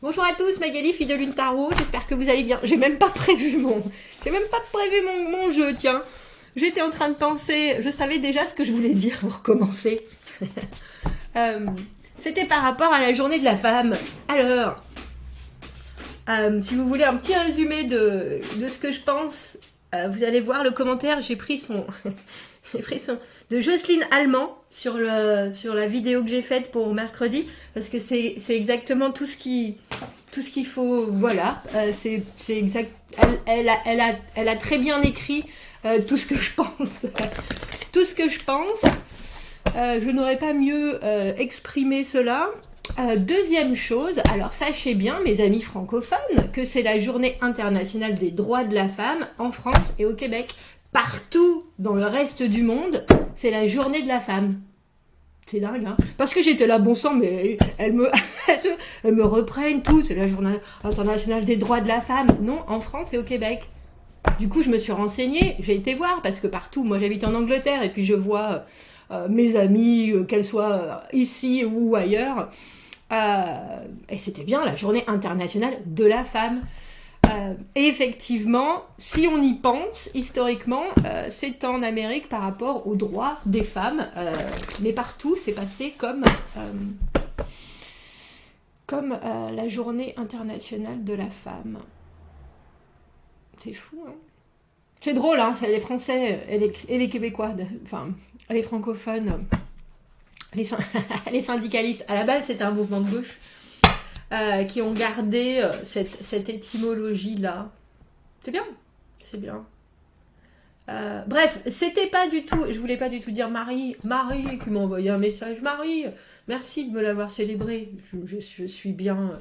Bonjour à tous, Magali, fille de Lune Tarot, j'espère que vous allez bien. J'ai même pas prévu mon jeu, tiens. J'étais en train de penser, je savais déjà ce que je voulais dire pour commencer. C'était par rapport à la journée de la femme. Alors, si vous voulez un petit résumé de ce que je pense, vous allez voir le commentaire, j'ai pris son... de Jocelyne Allemand sur la vidéo que j'ai faite pour mercredi, parce que c'est exactement tout ce qu'il faut, voilà, c'est exact, elle a très bien écrit tout ce que je pense, je n'aurais pas mieux exprimé cela. Deuxième chose, alors sachez bien mes amis francophones que c'est la journée internationale des droits de la femme en France et au Québec. Partout dans le reste du monde, c'est la journée de la femme. C'est dingue, hein. Parce que j'étais là, bon sang, mais elles me reprennent tout. C'est la journée internationale des droits de la femme. Non, en France et au Québec. Du coup, je me suis renseignée, j'ai été voir, parce que partout, moi j'habite en Angleterre, et puis je vois mes amis, qu'elles soient ici ou ailleurs. Et c'était bien la journée internationale de la femme. Et effectivement, si on y pense, historiquement, c'est en Amérique par rapport aux droits des femmes, mais partout c'est passé comme la journée internationale de la femme. C'est fou, hein. C'est drôle, hein, c'est les Français et les Québécois, enfin les francophones, les syndicalistes. À la base, c'était un mouvement de gauche. Qui ont gardé cette étymologie-là. C'est bien, c'est bien. Bref, c'était pas du tout, je voulais pas du tout dire Marie qui m'a envoyé un message. Marie, merci de me l'avoir célébré. Je suis bien,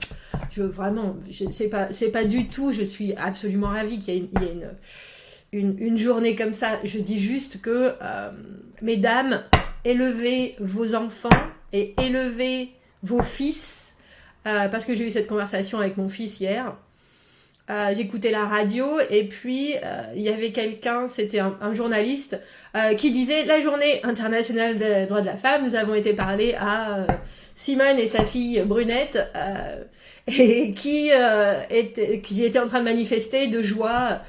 vraiment, c'est pas du tout, je suis absolument ravie qu'il y ait une journée comme ça. Je dis juste que, mesdames, élevez vos enfants et élevez vos fils. Parce que j'ai eu cette conversation avec mon fils hier. J'écoutais la radio et puis il y avait quelqu'un, c'était un journaliste, qui disait la journée internationale des droits de la femme, nous avons été parler à Simone et sa fille Brunette, et qui était en train de manifester de joie,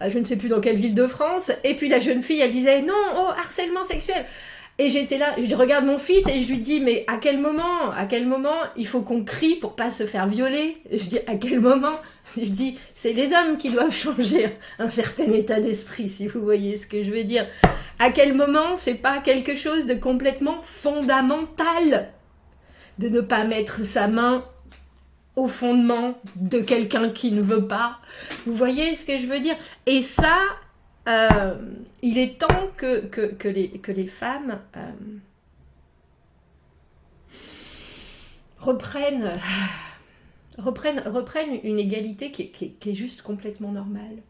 je ne sais plus dans quelle ville de France, et puis la jeune fille elle disait non au harcèlement sexuel. Et j'étais là, je regarde mon fils et je lui dis, mais à quel moment il faut qu'on crie pour pas se faire violer? Je dis, à quel moment? Je dis, c'est les hommes qui doivent changer un certain état d'esprit, si vous voyez ce que je veux dire. À quel moment c'est pas quelque chose de complètement fondamental de ne pas mettre sa main au fondement de quelqu'un qui ne veut pas? Vous voyez ce que je veux dire? Et ça... il est temps que les femmes reprennent une égalité qui est juste complètement normale.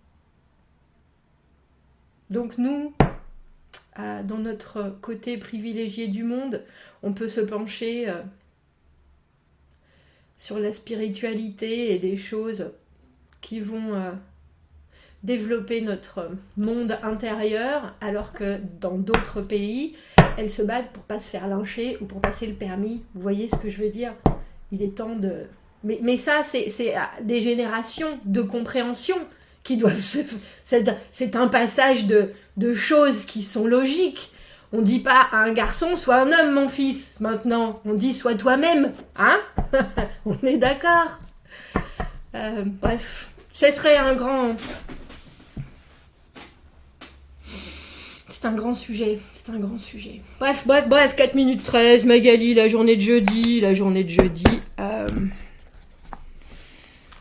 Donc nous, dans notre côté privilégié du monde, on peut se pencher sur la spiritualité et des choses qui vont... développer notre monde intérieur, alors que dans d'autres pays, elles se battent pour pas se faire lyncher ou pour passer le permis. Vous voyez ce que je veux dire? Il est temps de... Mais ça, c'est des générations de compréhension qui doivent se... C'est un passage de choses qui sont logiques. On dit pas à un garçon, sois un homme, mon fils, maintenant. On dit, sois toi-même, hein? On est d'accord. Bref, ce serait un grand... C'est un grand sujet, Bref, 4 minutes 13, Magali, la journée de jeudi.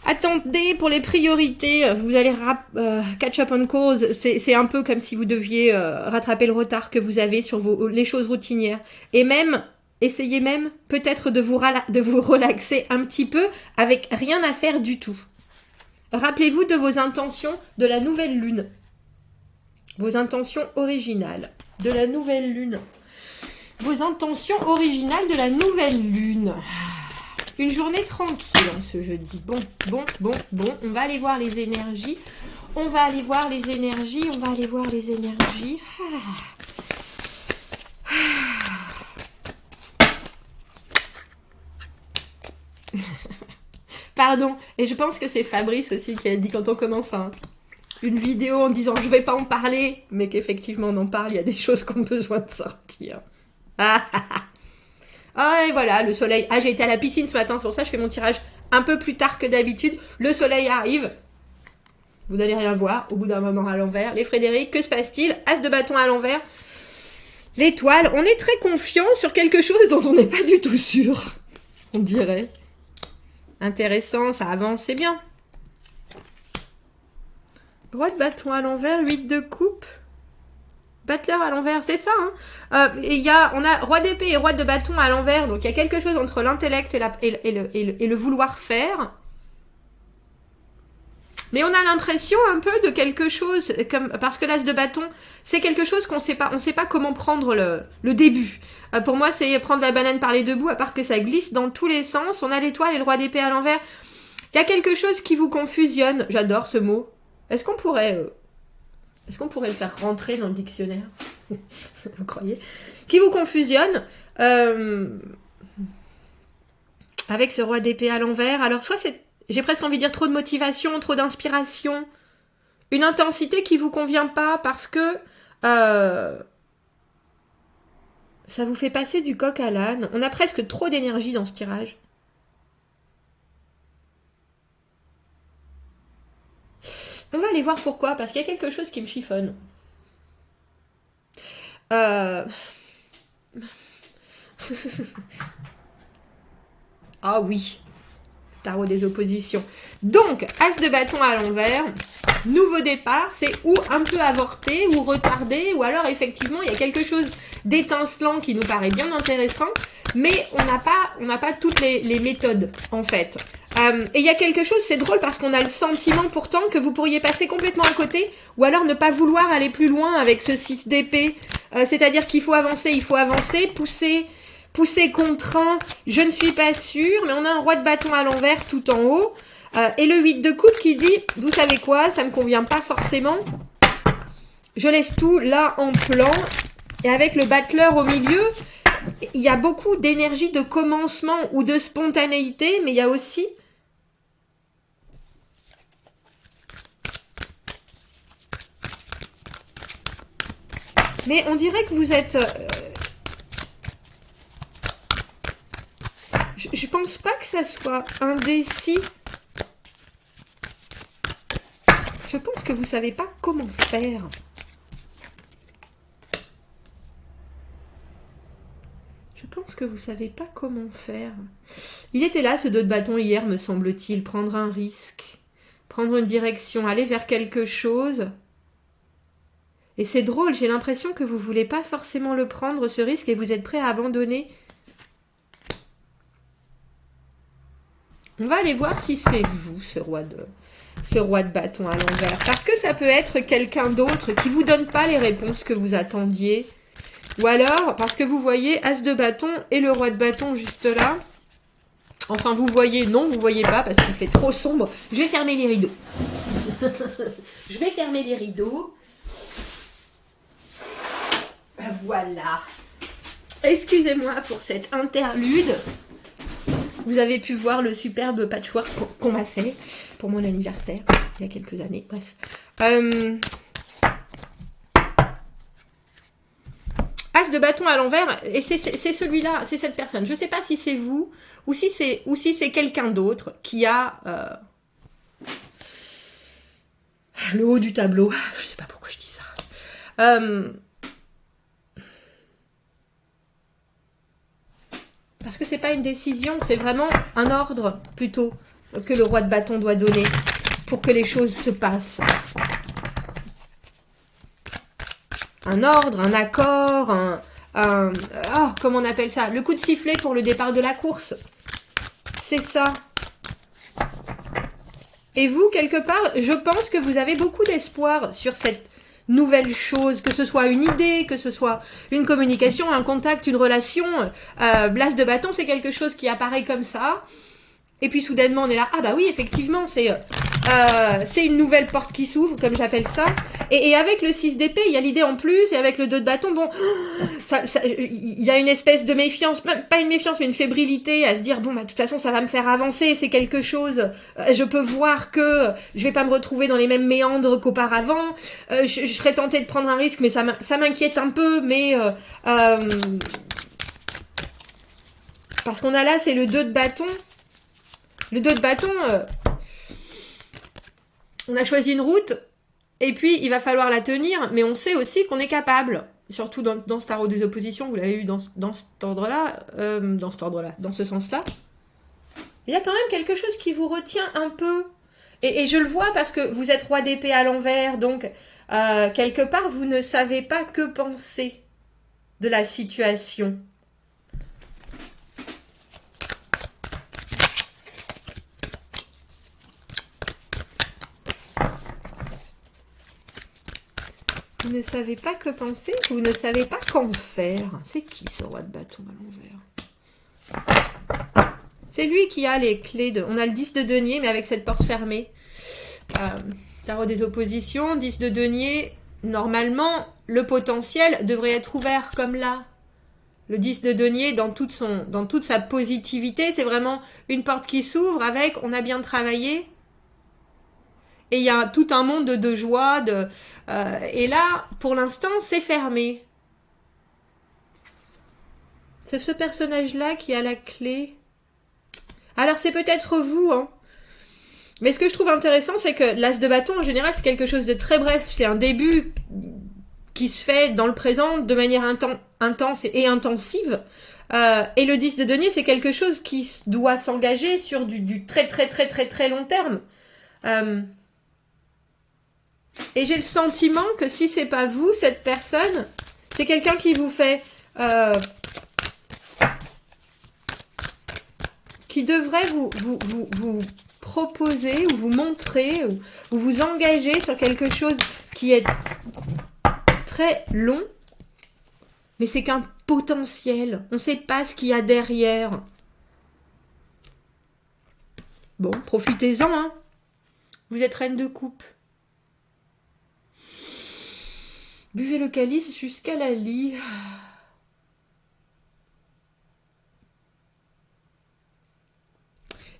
Attendez, pour les priorités, vous allez catch up on cause, c'est un peu comme si vous deviez rattraper le retard que vous avez sur les choses routinières. Et même, essayez même peut-être de vous relaxer un petit peu avec rien à faire du tout. Rappelez-vous de vos intentions de la nouvelle lune. Vos intentions originales de la nouvelle lune. Une journée tranquille en ce jeudi. Bon. On va aller voir les énergies. Pardon. Et je pense que c'est Fabrice aussi qui a dit quand on commence une vidéo en disant je vais pas en parler, mais qu'effectivement on en parle, il y a des choses qui ont besoin de sortir. Ah, et voilà, le soleil. Ah, j'ai été à la piscine ce matin, c'est pour ça que je fais mon tirage un peu plus tard que d'habitude. Le soleil arrive. Vous n'allez rien voir au bout d'un moment à l'envers. Les Frédéric, que se passe-t-il? As de bâton à l'envers. L'étoile, on est très confiant sur quelque chose dont on n'est pas du tout sûr. On dirait. Intéressant, ça avance, c'est bien. Roi de bâton à l'envers, 8 de coupe. Battleur à l'envers, c'est ça. Hein. On a roi d'épée et roi de bâton à l'envers. Donc il y a quelque chose entre l'intellect et le vouloir faire. Mais on a l'impression un peu de quelque chose, parce que l'as de bâton, c'est quelque chose qu'on sait pas. On ne sait pas comment prendre le début. Pour moi, c'est prendre la banane par les deux bouts, à part que ça glisse dans tous les sens. On a l'étoile et le roi d'épée à l'envers. Il y a quelque chose qui vous confusionne. J'adore ce mot. Est-ce qu'on pourrait le faire rentrer dans le dictionnaire? Vous croyez? Qui vous confusionne avec ce roi d'épée à l'envers. Alors, soit c'est, j'ai presque envie de dire, trop de motivation, trop d'inspiration, une intensité qui vous convient pas parce que ça vous fait passer du coq à l'âne. On a presque trop d'énergie dans ce tirage. On va aller voir pourquoi, parce qu'il y a quelque chose qui me chiffonne. Ah oui, tarot des oppositions. Donc, as de bâton à l'envers, nouveau départ, c'est ou un peu avorté, ou retardé, ou alors effectivement, il y a quelque chose d'étincelant qui nous paraît bien intéressant, mais on n'a pas toutes les méthodes, en fait. Et il y a quelque chose, c'est drôle parce qu'on a le sentiment pourtant que vous pourriez passer complètement à côté ou alors ne pas vouloir aller plus loin avec ce 6 d'épée. C'est-à-dire qu'il faut avancer, pousser contraint, je ne suis pas sûre, mais on a un roi de bâton à l'envers tout en haut. Et le 8 de coupe qui dit, vous savez quoi, ça ne me convient pas forcément. Je laisse tout là en plan. Et avec le battleur au milieu, il y a beaucoup d'énergie de commencement ou de spontanéité, mais il y a aussi... Mais on dirait que vous êtes... Je pense pas que ça soit indécis. Je pense que vous savez pas comment faire. Je pense que vous savez pas comment faire. Il était là, ce dos de bâton, hier, me semble-t-il. Prendre un risque. Prendre une direction. Aller vers quelque chose... Et c'est drôle, j'ai l'impression que vous ne voulez pas forcément le prendre, ce risque, et vous êtes prêt à abandonner. On va aller voir si c'est vous, ce roi de bâton à l'envers. Parce que ça peut être quelqu'un d'autre qui ne vous donne pas les réponses que vous attendiez. Ou alors, parce que vous voyez as de bâton et le roi de bâton juste là. Enfin, vous voyez, non, vous ne voyez pas parce qu'il fait trop sombre. Je vais fermer les rideaux. Je vais fermer les rideaux. Voilà. Excusez-moi pour cette interlude. Vous avez pu voir le superbe patchwork qu'on m'a fait pour mon anniversaire il y a quelques années. Bref. As de bâton à l'envers, et c'est celui-là, c'est cette personne. Je ne sais pas si c'est vous ou si c'est quelqu'un d'autre qui a le haut du tableau. Je ne sais pas pourquoi je dis ça. Parce que c'est pas une décision, c'est vraiment un ordre plutôt que le roi de bâton doit donner pour que les choses se passent. Un ordre, un accord, comment on appelle ça? Le coup de sifflet pour le départ de la course. C'est ça. Et vous, quelque part, je pense que vous avez beaucoup d'espoir sur cette nouvelle chose, que ce soit une idée, que ce soit une communication, un contact, une relation. L'as de bâton, c'est quelque chose qui apparaît comme ça. Et puis soudainement, on est là. Ah bah oui, effectivement, c'est c'est une nouvelle porte qui s'ouvre, comme j'appelle ça. Et avec le 6 d'épée, il y a l'idée en plus, et avec le 2 de bâton, bon, il y a une espèce de méfiance, même pas une méfiance, mais une fébrilité à se dire, bon, bah, de toute façon, ça va me faire avancer, c'est quelque chose, je peux voir que je vais pas me retrouver dans les mêmes méandres qu'auparavant, je serais tentée de prendre un risque, mais ça m'inquiète un peu, mais... parce qu'on a là, c'est le 2 de bâton. Le 2 de bâton... on a choisi une route, et puis il va falloir la tenir, mais on sait aussi qu'on est capable. Surtout dans ce tarot des oppositions, vous l'avez eu dans cet ordre-là, dans ce sens-là. Il y a quand même quelque chose qui vous retient un peu. Et je le vois parce que vous êtes roi d'épée à l'envers, donc quelque part, vous ne savez pas que penser de la situation. Vous ne savez pas que penser, vous ne savez pas qu'en faire. C'est qui ce roi de bâton à l'envers? C'est lui qui a les clés de... On a le 10 de denier, mais avec cette porte fermée. Tarot des oppositions, 10 de denier. Normalement, le potentiel devrait être ouvert comme là. Le 10 de denier, dans toute sa positivité, c'est vraiment une porte qui s'ouvre avec « on a bien travaillé ». Et il y a tout un monde de joie. Et là, pour l'instant, c'est fermé. C'est ce personnage-là qui a la clé. Alors, c'est peut-être vous, hein. Mais ce que je trouve intéressant, c'est que l'as de bâton, en général, c'est quelque chose de très bref. C'est un début qui se fait dans le présent de manière intense et intensive. Et le 10 de denier, c'est quelque chose qui doit s'engager sur du très, très, très, très, très long terme. Et j'ai le sentiment que si c'est pas vous, cette personne, c'est quelqu'un qui vous fait... qui devrait vous proposer ou vous montrer ou vous engager sur quelque chose qui est très long, mais c'est qu'un potentiel. On ne sait pas ce qu'il y a derrière. Bon, profitez-en, hein. Vous êtes reine de coupe. Buvez le calice jusqu'à la lie.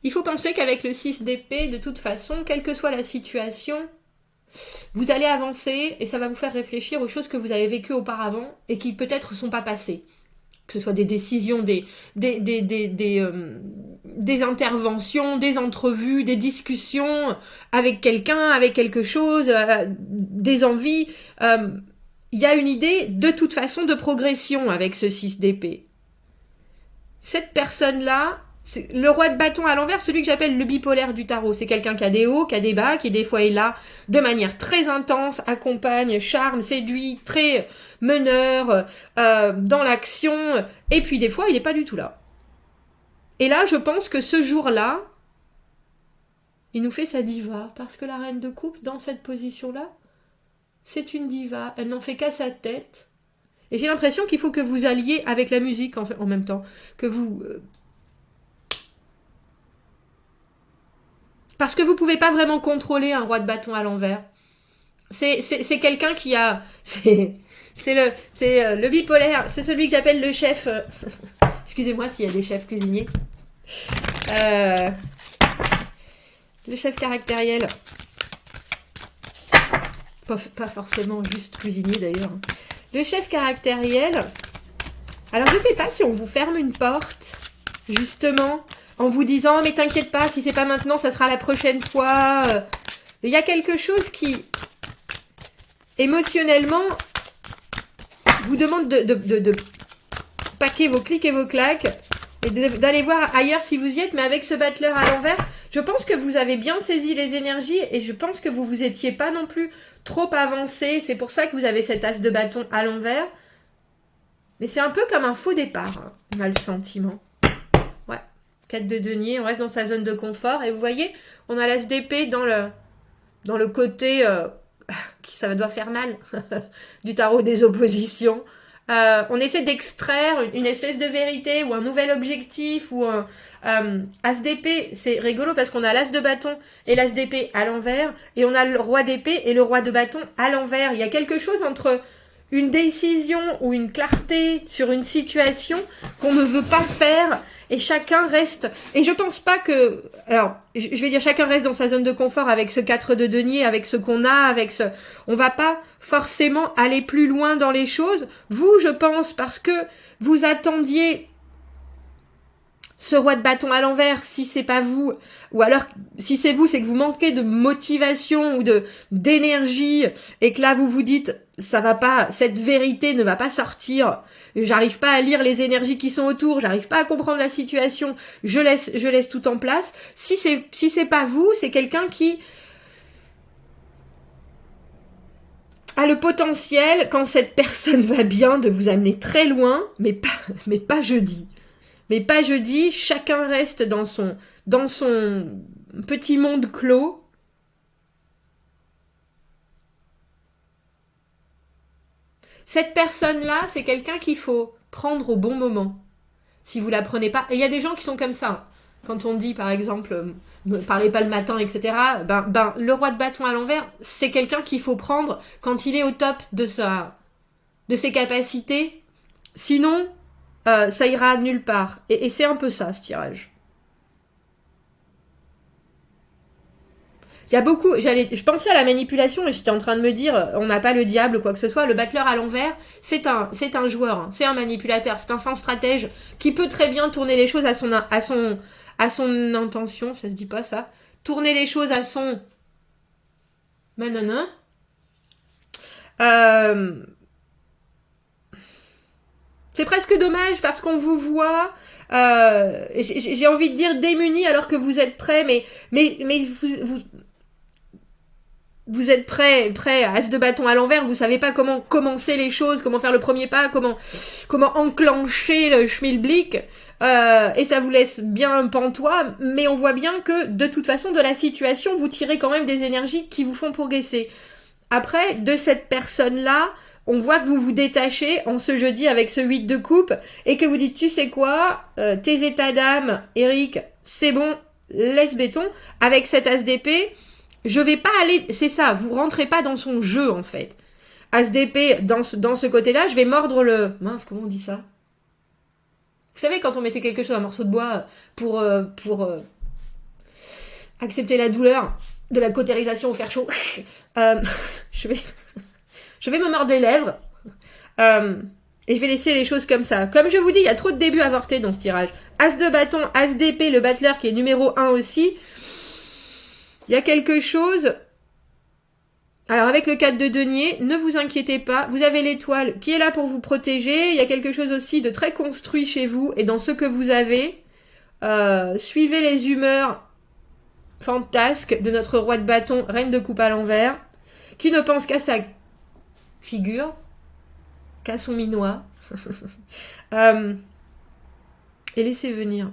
Il faut penser qu'avec le 6 d'épée, de toute façon, quelle que soit la situation, vous allez avancer et ça va vous faire réfléchir aux choses que vous avez vécues auparavant et qui peut-être ne sont pas passées. Que ce soit des décisions, des interventions, des entrevues, des discussions avec quelqu'un, avec quelque chose, des envies. Il y a une idée de toute façon de progression avec ce 6 d'épée. Cette personne-là, c'est le roi de bâton à l'envers, celui que j'appelle le bipolaire du tarot. C'est quelqu'un qui a des hauts, qui a des bas, qui des fois est là de manière très intense, accompagne, charme, séduit, très meneur, dans l'action. Et puis des fois, il n'est pas du tout là. Et là, je pense que ce jour-là, il nous fait sa diva. Parce que la reine de coupe, dans cette position-là, c'est une diva. Elle n'en fait qu'à sa tête. Et j'ai l'impression qu'il faut que vous alliez avec la musique en même temps. Que vous... Parce que vous ne pouvez pas vraiment contrôler un roi de bâton à l'envers. C'est quelqu'un qui a... C'est le bipolaire. C'est celui que j'appelle le chef... Excusez-moi s'il y a des chefs cuisiniers. Le chef caractériel. Pas forcément juste cuisinier d'ailleurs. Le chef caractériel. Alors je ne sais pas si on vous ferme une porte, justement, en vous disant mais t'inquiète pas, si c'est pas maintenant, ça sera la prochaine fois. Il y a quelque chose qui, émotionnellement, vous demande de paquer vos clics et vos claques et d'aller voir ailleurs si vous y êtes, mais avec ce battleur à l'envers, je pense que vous avez bien saisi les énergies et je pense que vous étiez pas non plus trop avancé. C'est pour ça que vous avez cet as de bâton à l'envers. Mais c'est un peu comme un faux départ, hein. On a le sentiment. Ouais, 4 de denier, on reste dans sa zone de confort. Et vous voyez, on a l'as d'épée dans le côté... ça doit faire mal du tarot des oppositions. on essaie d'extraire une espèce de vérité ou un nouvel objectif ou un as d'épée. C'est rigolo parce qu'on a l'as de bâton et l'as d'épée à l'envers et on a le roi d'épée et le roi de bâton à l'envers. Il y a quelque chose entre une décision ou une clarté sur une situation qu'on ne veut pas faire et chacun reste. Et je pense pas que... Alors, je vais dire chacun reste dans sa zone de confort avec ce 4 de denier, avec ce qu'on a, avec ce... On va pas forcément aller plus loin dans les choses. Vous, je pense, parce que vous attendiez ce roi de bâton à l'envers, si c'est pas vous, ou alors si c'est vous, c'est que vous manquez de motivation ou d'énergie et que là vous vous dites ça va pas, cette vérité ne va pas sortir, j'arrive pas à lire les énergies qui sont autour, j'arrive pas à comprendre la situation, je laisse tout en place. Si c'est pas vous, c'est quelqu'un qui a le potentiel, quand cette personne va bien, de vous amener très loin, mais pas jeudi. Mais pas jeudi, chacun reste dans son petit monde clos. Cette personne-là, c'est quelqu'un qu'il faut prendre au bon moment. Si vous la prenez pas... Et il y a des gens qui sont comme ça. Quand on dit, par exemple, ne parlez pas le matin, etc., le roi de bâton à l'envers, c'est quelqu'un qu'il faut prendre quand il est au top de ses capacités. Sinon... ça ira nulle part. Et c'est un peu ça, ce tirage. Il y a beaucoup... Je pensais à la manipulation et j'étais en train de me dire, on n'a pas le diable ou quoi que ce soit. Le battleur à l'envers, c'est un joueur, hein, c'est un manipulateur, c'est un fin stratège qui peut très bien tourner les choses à son intention. Ça se dit pas, ça. Tourner les choses à son... Manana. C'est presque dommage parce qu'on vous voit, j'ai envie de dire démuni alors que vous êtes prêt, mais vous êtes prêt, as de bâton à l'envers, vous savez pas comment commencer les choses, comment faire le premier pas, comment enclencher le schmilblick, et ça vous laisse bien pantois, mais on voit bien que de toute façon de la situation, vous tirez quand même des énergies qui vous font progresser. Après, de cette personne-là, on voit que vous vous détachez en ce jeudi avec ce 8 de coupe et que vous dites, tu sais quoi, tes états d'âme, Eric, c'est bon, laisse béton. Avec cet as d'épée, je vais pas aller... C'est ça, vous rentrez pas dans son jeu, en fait. As d'épée, dans ce côté-là, je vais mordre le... Mince, comment on dit ça? Vous savez, quand on mettait quelque chose, un morceau de bois, pour accepter la douleur de la cautérisation au fer chaud, je vais me mordre les lèvres et je vais laisser les choses comme ça. Comme je vous dis, il y a trop de débuts avortés dans ce tirage. As de bâton, as d'épée, le battleur qui est numéro 1 aussi. Il y a quelque chose... Alors avec le 4 de denier, ne vous inquiétez pas, vous avez l'étoile qui est là pour vous protéger. Il y a quelque chose aussi de très construit chez vous et dans ce que vous avez. Suivez les humeurs fantasques de notre roi de bâton, reine de coupe à l'envers, qui ne pense qu'à sa figure, qu'à son minois. Et laissez venir.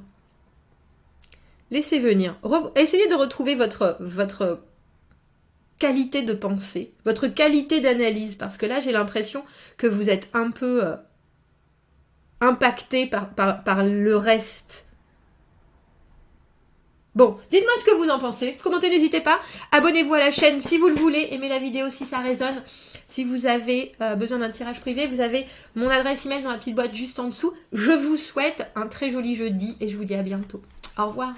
Laissez venir. Essayez de retrouver votre qualité de pensée, votre qualité d'analyse, parce que là, j'ai l'impression que vous êtes un peu impacté par le reste. Bon, dites-moi ce que vous en pensez. Commentez, n'hésitez pas. Abonnez-vous à la chaîne si vous le voulez. Aimez la vidéo si ça résonne. Si vous avez besoin d'un tirage privé, vous avez mon adresse email dans la petite boîte juste en dessous. Je vous souhaite un très joli jeudi et je vous dis à bientôt. Au revoir.